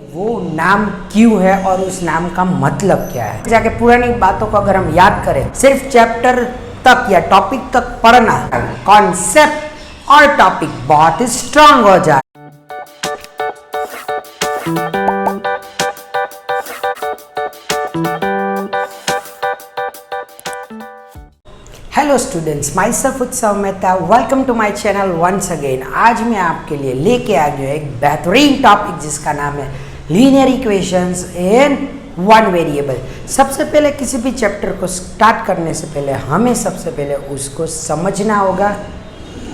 वो नाम क्यों है और उस नाम का मतलब क्या है। जाके पुरानी बातों को अगर हम याद करें, सिर्फ चैप्टर तक या टॉपिक तक पढ़ना, कॉन्सेप्ट और टॉपिक बहुत ही स्ट्रांग हो जाए। Hello students, myself Utsav Mehta, welcome to my channel once again. आज मैं आपके लिए लेके आ गया एक बेहतरीन टॉपिक जिसका नाम है linear equations in one variable. सबसे पहले किसी भी चैप्टर को स्टार्ट करने से पहले हमें सबसे पहले उसको समझना होगा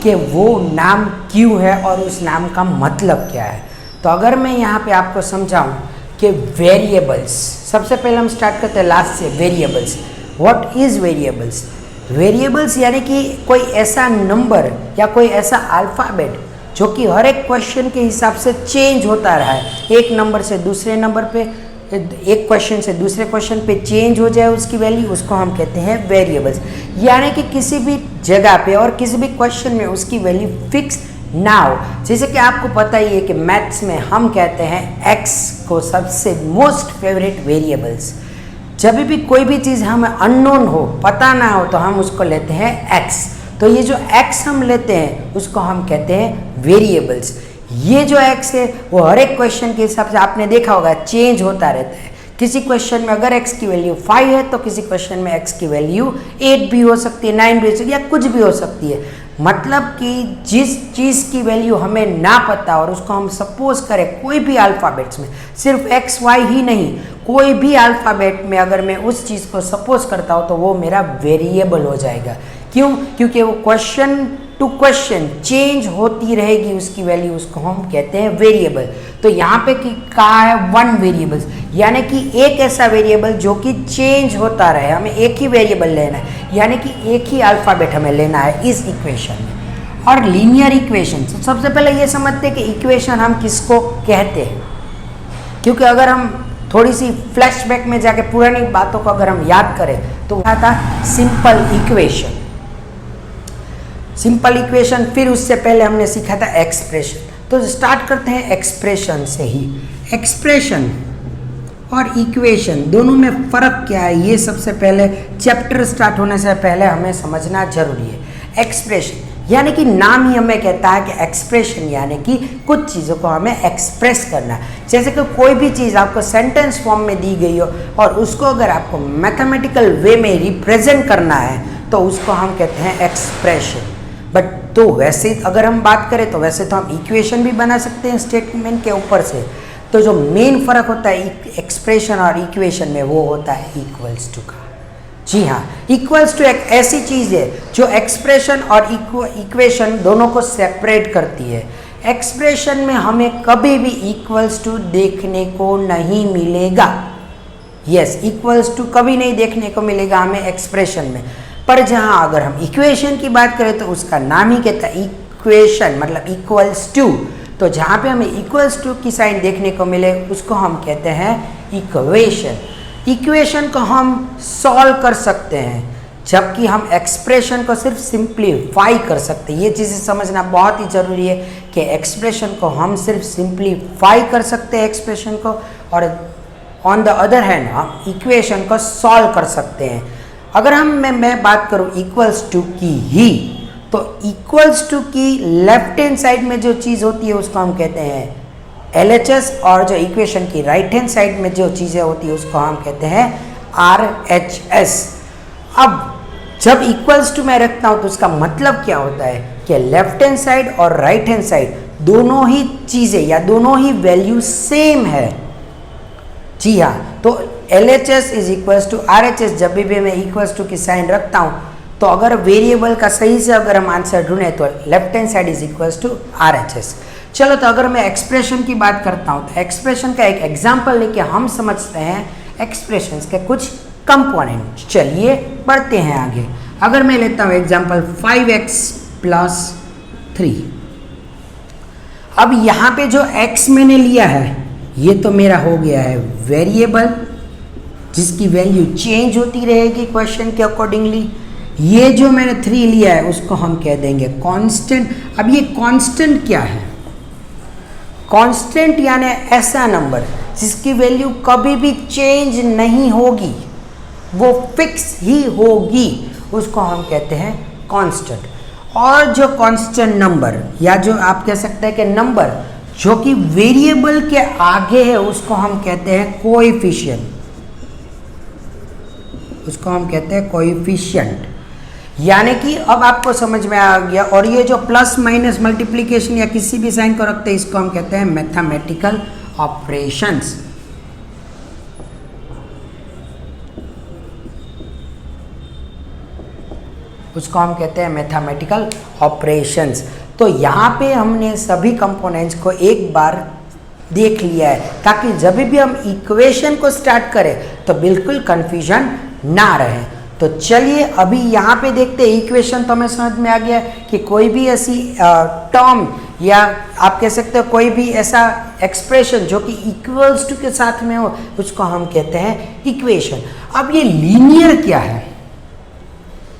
कि वो नाम क्यों है और उस नाम का मतलब क्या है। तो अगर मैं यहाँ पे आपको समझाऊँ कि वेरिएबल्स, सबसे पहले हम स्टार्ट करते हैं लास्ट से। Variables, what is variables? Variables यानी कि कोई ऐसा नंबर या कोई ऐसा अल्फ़ाबेट जो कि हर एक क्वेश्चन के हिसाब से चेंज होता रहा है। एक नंबर से दूसरे नंबर पे, एक क्वेश्चन से दूसरे क्वेश्चन पे चेंज हो जाए उसकी वैल्यू, उसको हम कहते हैं वेरिएबल्स। यानी कि किसी भी जगह पे और किसी भी क्वेश्चन में उसकी वैल्यू फिक्स ना हो। जैसे कि आपको पता ही है कि मैथ्स में हम कहते हैं एक्स को सबसे मोस्ट फेवरेट वेरिएबल्स। जब भी कोई भी चीज़ हमें अननोन हो, पता ना हो, तो हम उसको लेते हैं एक्स। तो ये जो एक्स हम लेते हैं उसको हम कहते हैं वेरिएबल्स। ये जो एक्स है वो हर एक क्वेश्चन के हिसाब से आपने देखा होगा चेंज होता रहता है। किसी क्वेश्चन में अगर एक्स की वैल्यू 5 है तो किसी क्वेश्चन में एक्स की वैल्यू 8 भी हो सकती है, 9 भी हो सकती है, या कुछ भी हो सकती है। मतलब कि जिस चीज़ की वैल्यू हमें ना पता और उसको हम सपोज करें कोई भी अल्फ़ाबेट्स में, सिर्फ एक्स वाई ही नहीं, कोई भी अल्फ़ाबेट में अगर मैं उस चीज़ को सपोज करता हूँ तो वो मेरा वेरिएबल हो जाएगा। क्यों? क्योंकि वो क्वेश्चन टू क्वेश्चन चेंज होती रहेगी उसकी वैल्यू, उसको हम कहते हैं वेरिएबल। तो यहाँ पे कहा है वन वेरिएबल्स, यानी कि एक ऐसा वेरिएबल जो कि चेंज होता रहे। हमें एक ही वेरिएबल लेना है, यानी कि एक ही अल्फ़ाबेट हमें लेना है इस इक्वेशन में। और लीनियर इक्वेशन, सबसे पहले ये समझते हैं कि इक्वेशन हम किसको कहते हैं, क्योंकि अगर हम थोड़ी सी फ्लैशबैक में जाके पुरानी बातों को अगर हम याद करें तो क्या था? Simple equation. सिंपल इक्वेशन, फिर उससे पहले हमने सीखा था एक्सप्रेशन। तो स्टार्ट करते हैं एक्सप्रेशन से ही। एक्सप्रेशन और इक्वेशन दोनों में फ़र्क क्या है, ये सबसे पहले चैप्टर स्टार्ट होने से पहले हमें समझना जरूरी है। एक्सप्रेशन यानी कि नाम ही हमें कहता है कि एक्सप्रेशन यानी कि कुछ चीज़ों को हमें एक्सप्रेस करना। जैसे कि कोई भी चीज़ आपको सेंटेंस फॉर्म में दी गई हो और उसको अगर आपको मैथमेटिकल वे में रिप्रेजेंट करना है तो उसको हम कहते हैं एक्सप्रेशन। बट तो वैसे अगर हम बात करें तो वैसे तो हम इक्वेशन भी बना सकते हैं स्टेटमेंट के ऊपर से। तो जो मेन फ़र्क होता है एक्सप्रेशन और इक्वेशन में वो होता है इक्वल्स टू का। जी हाँ, इक्वल्स टू एक ऐसी चीज़ है जो एक्सप्रेशन और इक्वेशन दोनों को सेपरेट करती है। एक्सप्रेशन में हमें कभी भी इक्वल्स टू देखने को नहीं मिलेगा। यस, इक्वल्स टू कभी नहीं देखने को मिलेगा हमें एक्सप्रेशन में। पर जहाँ अगर हम इक्वेशन की बात करें तो उसका नाम ही कहता है इक्वेशन, मतलब इक्वल्स टू। तो जहाँ पे हमें इक्वल्स टू की साइन देखने को मिले उसको हम कहते हैं इक्वेशन। इक्वेशन को हम सॉल्व कर सकते हैं, जबकि हम एक्सप्रेशन को सिर्फ सिंप्लीफाई कर सकते हैं। ये चीज़ें समझना बहुत ही ज़रूरी है कि एक्सप्रेशन को हम सिर्फ सिंप्लीफाई कर सकते हैं एक्सप्रेशन को, और ऑन द अदर हैंड हम इक्वेशन को सॉल्व कर सकते हैं। अगर मैं बात करूँ इक्वल्स टू की ही, तो इक्वल्स टू की लेफ्ट हैंड साइड में जो चीज़ होती है उसको हम कहते हैं LHS, और जो इक्वेशन की राइट हैंड साइड में जो चीज़ें होती है उसको हम कहते हैं RHS। अब जब इक्वल्स टू मैं रखता हूँ तो उसका मतलब क्या होता है कि लेफ्ट हैंड साइड और राइट हैंड साइड दोनों ही चीज़ें या दोनों ही वैल्यू सेम है। जी हाँ, तो LHS is equals to RHS। जब भी मैं इक्वल्स टू की साइन रखता हूँ तो अगर वेरिएबल का सही से अगर हम आंसर ढूंढें तो left hand side is equals to RHS। चलो, तो अगर मैं एक्सप्रेशन की बात करता हूँ तो एक्सप्रेशन का एक एग्जाम्पल लेके हम समझते हैं एक्सप्रेशंस के कुछ कंपोनेंट। चलिए बढ़ते हैं आगे। अगर मैं लेता हूँ एग्जाम्पल 5x + 3। अब यहाँ पे जो x मैंने लिया है ये तो मेरा हो गया है वेरिएबल, जिसकी वैल्यू चेंज होती रहेगी क्वेश्चन के अकॉर्डिंगली। ये जो मैंने 3 लिया है उसको हम कह देंगे कांस्टेंट। अब ये कांस्टेंट क्या है? कांस्टेंट यानी ऐसा नंबर जिसकी वैल्यू कभी भी चेंज नहीं होगी, वो फिक्स ही होगी, उसको हम कहते हैं कांस्टेंट। और जो कांस्टेंट नंबर या जो आप कह सकते हैं कि नंबर जो कि वेरिएबल के आगे है उसको हम कहते हैं कोएफिशिएंट, उसको हम कहते हैं कोएफिशिएंट। यानी कि अब आपको समझ में आ गया। और ये जो प्लस माइनस मल्टीप्लिकेशन या किसी भी साइन को रखते हैं इसको हम कहते हैं मैथमेटिकल ऑपरेशंस। उसको हम कहते हैं मैथमेटिकल ऑपरेशंस। तो यहाँ पे हमने सभी कंपोनेंट्स को एक बार देख लिया है ताकि जब भी हम इक्वेशन को स्टार्ट करें तो बिल्कुल कंफ्यूजन ना रहे। तो चलिए अभी यहाँ पे देखते हैं। इक्वेशन तो हमें समझ में आ गया कि कोई भी ऐसी टर्म या आप कह सकते हो कोई भी ऐसा एक्सप्रेशन जो कि इक्वल्स टू के साथ में हो उसको हम कहते हैं इक्वेशन। अब ये लीनियर क्या है,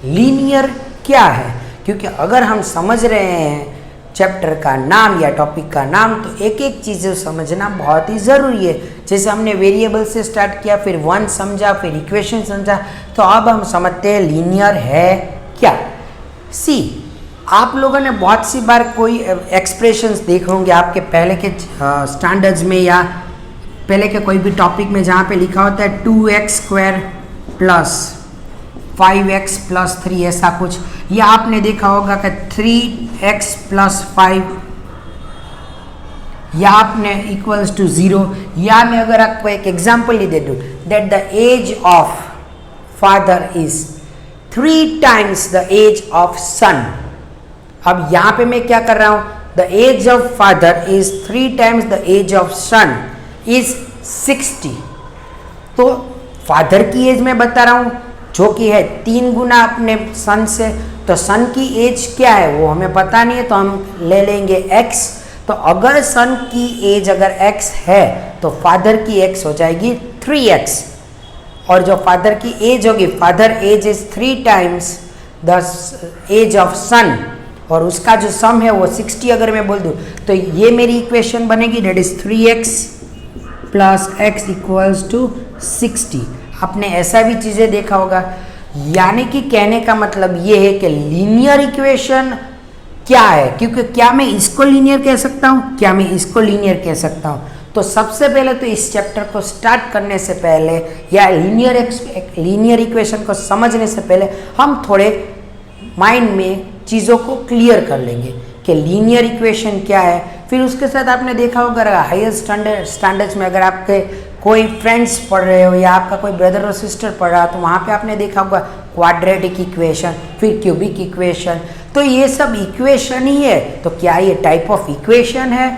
लीनियर क्या है, क्योंकि अगर हम समझ रहे हैं चैप्टर का नाम या टॉपिक का नाम तो एक एक चीज़ें समझना बहुत ही ज़रूरी है। जैसे हमने वेरिएबल से स्टार्ट किया, फिर वन समझा, फिर इक्वेशन समझा, तो अब हम समझते हैं लीनियर है क्या। सी, आप लोगों ने बहुत सी बार कोई एक्सप्रेशंस देखे होंगे आपके पहले के स्टैंडर्ड्स में या पहले के कोई भी टॉपिक में जहाँ पे लिखा होता है 2x² प्लस 5x प्लस 3 ऐसा कुछ, या आपने देखा होगा कि 3x प्लस 5 या आपने इक्वल्स टू 0। या मैं अगर आपको एक एग्जांपल ही दे दूँ that the age of father is 3 times the age of son. अब यहाँ पे मैं क्या कर रहा हूँ, the age of father is 3 times the age of son is 60। तो फादर की एज मैं बता रहा हूँ जो कि है 3 गुना अपने सन से, तो सन की एज क्या है वो हमें पता नहीं है तो हम ले लेंगे x। तो अगर सन की एज अगर x है तो फादर की x हो जाएगी 3x, और जो फादर की एज होगी, father age is 3 times the age of son, और उसका जो सम है वो 60 अगर मैं बोल दूँ तो ये मेरी इक्वेशन बनेगी that is 3x plus x equals to 60। आपने ऐसा भी चीज़ें देखा होगा। यानी कि कहने का मतलब ये है कि लीनियर इक्वेशन क्या है, क्योंकि क्या मैं इसको लीनियर कह सकता हूँ, क्या मैं इसको लीनियर कह सकता हूँ। तो सबसे पहले तो इस चैप्टर को स्टार्ट करने से पहले या लीनियर इक्वेशन को समझने से पहले हम थोड़े माइंड में चीज़ों को क्लियर कर लेंगे कि लीनियर इक्वेशन क्या है। फिर उसके साथ आपने देखा होगा हायर स्टैंडर्ड्स में अगर आपके कोई फ्रेंड्स पढ़ रहे हो या आपका कोई ब्रदर और सिस्टर पढ़ रहा तो वहाँ पे आपने देखा होगा क्वाड्रेटिक इक्वेशन, फिर क्यूबिक इक्वेशन। तो ये सब इक्वेशन ही है। तो क्या ये टाइप ऑफ इक्वेशन है,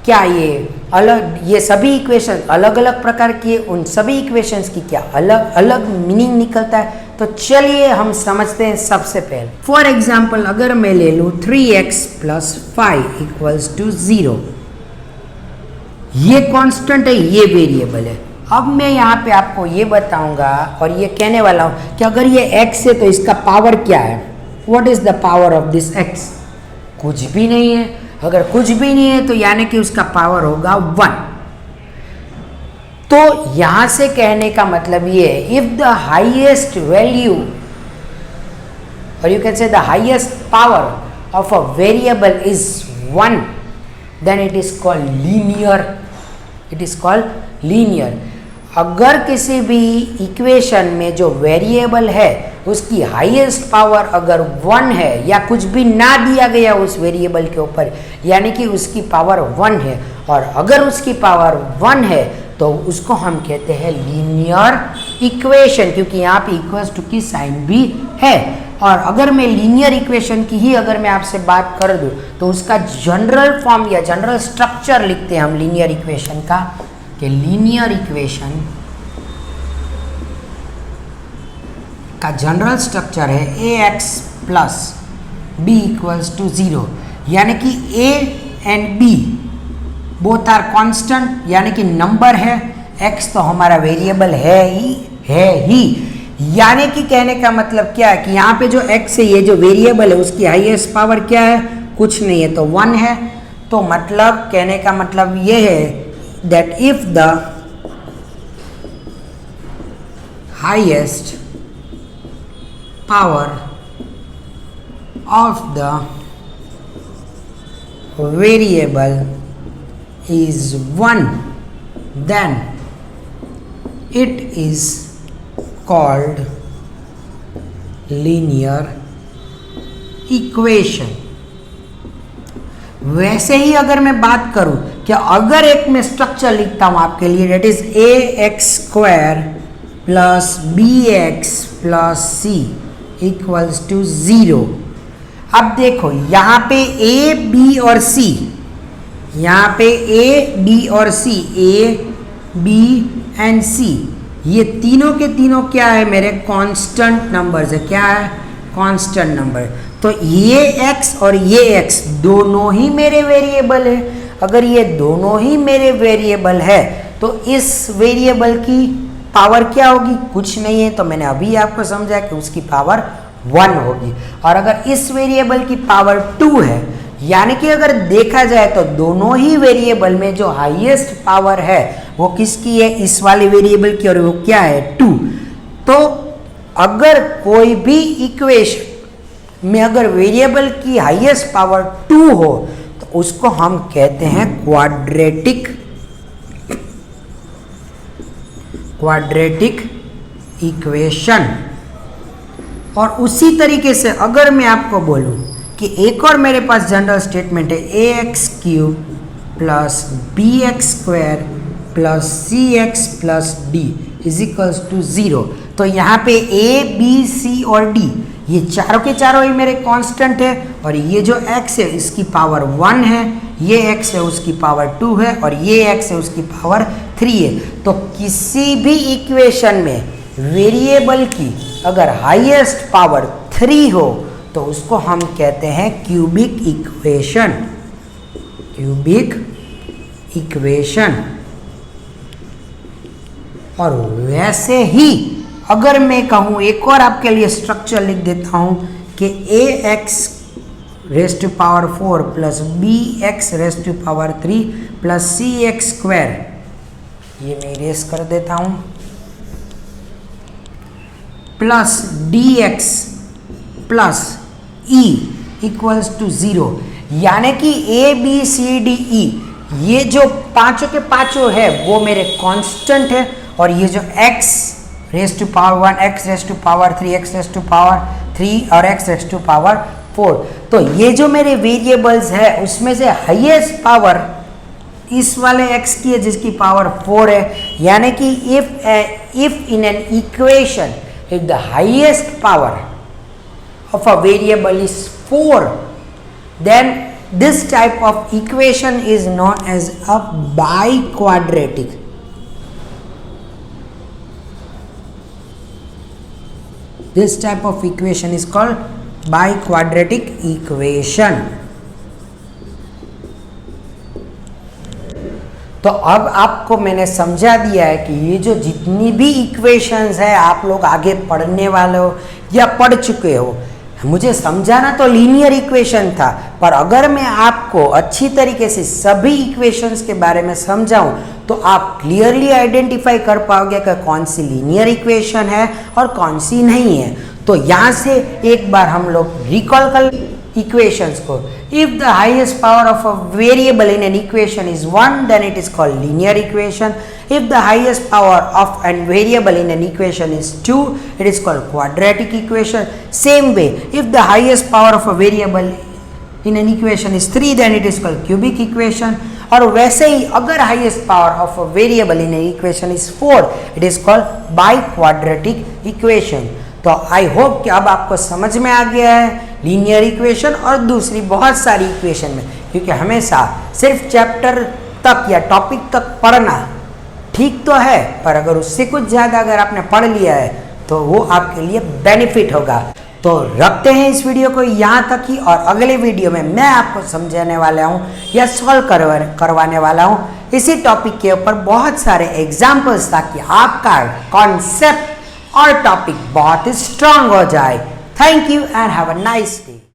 क्या ये अलग, ये सभी इक्वेशन अलग अलग प्रकार की, उन सभी इक्वेशंस की क्या अलग अलग मीनिंग निकलता है। तो चलिए हम समझते हैं। सबसे पहले फॉर एग्जाम्पल अगर मैं ले लूँ 3x प्लस 5 इक्वल्स टू 0, ये कांस्टेंट है, ये वेरिएबल है। अब मैं यहाँ पे आपको ये बताऊंगा और ये कहने वाला हूँ कि अगर ये x है तो इसका पावर क्या है, what is the power of this x, कुछ भी नहीं है। अगर कुछ भी नहीं है तो यानी कि उसका पावर होगा 1। तो यहां से कहने का मतलब ये है इफ द हाईएस्ट वैल्यू और you can say the highest power of a variable is 1 then it is called linear, it is called linear. अगर किसी भी इक्वेशन में जो वेरिएबल है उसकी हाईएस्ट पावर अगर 1 है या कुछ भी ना दिया गया उस वेरिएबल के ऊपर, यानी कि उसकी पावर 1 है, और अगर उसकी पावर 1 है तो उसको हम कहते हैं लीनियर इक्वेशन, क्योंकि यहाँ पे इक्वल्स टू की साइन भी है। और अगर मैं लीनियर इक्वेशन की ही अगर मैं आपसे बात कर दूँ तो उसका जनरल फॉर्म या जनरल स्ट्रक्चर लिखते हैं हम लीनियर इक्वेशन का, कि लीनियर इक्वेशन का जनरल स्ट्रक्चर है ax plus b equals to 0, यानी कि a and b both are constant, यानी कि नंबर है, x तो हमारा वेरिएबल है ही। यानी कि कहने का मतलब क्या है कि यहाँ पे जो x है, ये जो वेरिएबल है उसकी हाईएस्ट पावर क्या है, कुछ नहीं है तो 1 है। तो मतलब कहने का मतलब ये है that if the highest power of the variable is 1, then it is called linear equation. वैसे ही अगर मैं बात करूं कि अगर एक मैं स्ट्रक्चर लिखता हूं आपके लिए, that is a x square plus B x plus c equals to 0. अब देखो यहाँ पे ए बी और सी, यहाँ पे ए बी और सी, ए बी एंड सी, ये तीनों के तीनों क्या है, मेरे कांस्टेंट नंबर्स है. क्या है? Constant number. तो ये x और ये x दोनों ही मेरे वेरिएबल है. अगर ये दोनों ही मेरे वेरिएबल है तो इस वेरिएबल की पावर क्या होगी? कुछ नहीं है. तो मैंने अभी आपको समझा कि उसकी पावर 1 होगी. और अगर इस वेरिएबल की पावर 2 है, यानी कि अगर देखा जाए तो दोनों ही वेरिएबल में जो हाईएस्ट पावर है वो किसकी है? इस वाले वेरिएबल की. और वो क्या है? 2. तो अगर कोई भी इक्वेशन में अगर वेरिएबल की हाईएस्ट पावर 2 हो तो उसको हम कहते हैं क्वाड्रेटिक इक्वेशन. और उसी तरीके से अगर मैं आपको बोलूं कि एक और मेरे पास जनरल स्टेटमेंट है, A X cube plus B X square plus C X plus D is equals to 0. तो यहाँ पे ए बी सी और डी ये चारों के चारों ही मेरे कांस्टेंट है. और ये जो x है इसकी पावर 1 है, ये x है उसकी पावर 2 है, और ये x है उसकी पावर 3 है. तो किसी भी इक्वेशन में वेरिएबल की अगर हाईएस्ट पावर 3 हो तो उसको हम कहते हैं क्यूबिक इक्वेशन. और वैसे ही अगर मैं कहूँ, एक और आपके लिए स्ट्रक्चर लिख देता हूँ कि A X raise to power 4 plus B X raise to power 3 plus C X square, ये मैं इरेज कर देता हूँ, plus D X plus E equals to 0. यानी कि A B C D E ये जो पांचों के पांचों है वो मेरे कांस्टेंट है. और ये जो x raise to power 1, x raise to power 3, x raise to power 3 और x रेस टू पावर 4, तो ये जो मेरे वेरिएबल्स है उसमें से हाईएस्ट पावर इस वाले x की है जिसकी पावर 4 है. यानी कि if in an equation if the highest power of a variable is 4, then this type of equation is known as a biquadratic. This type of equation is called biquadratic equation. तो अब आपको मैंने समझा दिया है कि ये जो जितनी भी इक्वेशंस है आप लोग आगे पढ़ने वाले हो या पढ़ चुके हो, मुझे समझाना तो लीनियर इक्वेशन था, पर अगर मैं आपको अच्छी तरीके से सभी इक्वेशंस के बारे में समझाऊं तो आप क्लियरली आइडेंटिफाई कर पाओगे कि कौन सी लीनियर इक्वेशन है और कौन सी नहीं है. तो यहाँ से एक बार हम लोग रिकॉल कर इक्वेशंस को. If the highest power of a variable in an equation is 1, then it is called linear equation. If the highest power of a variable in an equation is 2, it is called quadratic equation. Same way, if the highest power of a variable in an equation is 3, then it is called cubic equation. और वैसे ही अगर highest power of a variable in an equation is 4, it is called biquadratic equation. तो I hope कि अब आपको समझ में आ गया है लीनियर इक्वेशन और दूसरी बहुत सारी इक्वेशन में, क्योंकि हमेशा सिर्फ चैप्टर तक या टॉपिक तक पढ़ना ठीक तो है, पर अगर उससे कुछ ज़्यादा अगर आपने पढ़ लिया है तो वो आपके लिए बेनिफिट होगा. तो रखते हैं इस वीडियो को यहाँ तक ही, और अगले वीडियो में मैं आपको समझाने वाला हूँ या सॉल्व करवाने वाला हूँ इसी टॉपिक के ऊपर बहुत सारे एग्जाम्पल्स, ताकि आपका कॉन्सेप्ट और टॉपिक बहुत स्ट्रांग हो जाए. Thank you and have a nice day.